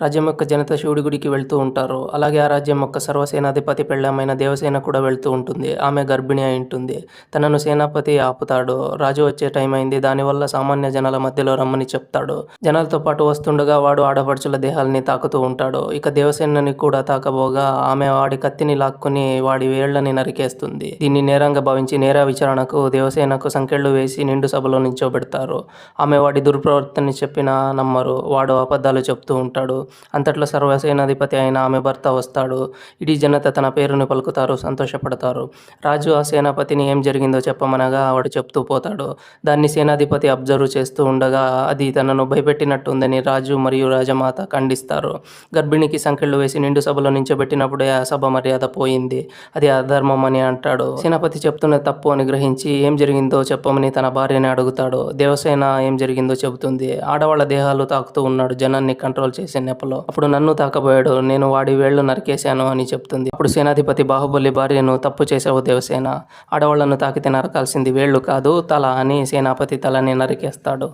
రాజ్యం యొక్క జనత శివుడి గుడికి వెళ్తూ ఉంటారు. అలాగే ఆ రాజ్యం యొక్క సర్వసేనాధిపతి పెళ్ళామైన దేవసేన కూడా వెళ్తూ ఉంటుంది. ఆమె గర్భిణి అయి ఉంటుంది. తనను సేనాపతి ఆపుతాడు. రాజు వచ్చే టైం అయింది. దానివల్ల సామాన్య జనాల మధ్యలో రమ్మని చెప్తాడు. జనాలతో పాటు వస్తుండగా వాడు ఆడపడుచుల దేహాల్ని తాకుతూ ఉంటాడు. ఇక దేవసేనని కూడా తాకబోగా ఆమె వాడి కత్తిని లాక్కుని వాడి వేళ్ళని నరికేస్తుంది. దీన్ని నేరంగా భావించి నేర విచారణకు దేవసేనకు సంకెళ్ళు వేసి నిండు సభలో నిల్చోబెడతారు. ఆమె వాడి దుర్ప్రవర్తనని చెప్పినా నమ్మరు. వాడు అబద్ధాలు చెప్తూ ఉంటాడు. అంతట్లో సర్వసేనాధిపతి అయిన ఆమె భర్త వస్తాడు. ఇడీ జనత తన పేరును పలుకుతారు, సంతోషపడతారు. రాజు ఆ సేనాపతిని ఏం జరిగిందో చెప్పమనగా వాడు చెప్తూ పోతాడు. దాన్ని సేనాధిపతి అబ్జర్వ్ చేస్తూ ఉండగా అది తనను భయపెట్టినట్టుందని రాజు మరియు రాజమాత ఖండిస్తారు. గర్భిణికి సంకెళ్ళు వేసి నిండు సభలో నించోబెట్టినప్పుడే ఆ సభ మర్యాద పోయింది. అది అధర్మం అని అంటాడు. సేనాపతి చెప్తున్న తప్పు అని గ్రహించి ఏం జరిగిందో చెప్పమని తన భార్యని అడుగుతాడు. దేవసేన ఏం జరిగిందో చెబుతుంది. ఆడవాళ్ళ దేహాలు తాకుతూ ఉన్నాడు జనాన్ని కంట్రోల్ చేసే నెపలో. అప్పుడు నన్ను తాకబోయాడు. నేను వాడి వేళ్ళు నరికేశాను అని చెప్తుంది. అప్పుడు సేనాధిపతి బాహుబలి భార్యను తప్పు చేసావు దేవసేన. ఆడవాళ్లను తాకితే నరకాల్సింది వేళ్ళు కాదు తల అని సేనాపతి తలని నరికేస్తాడు.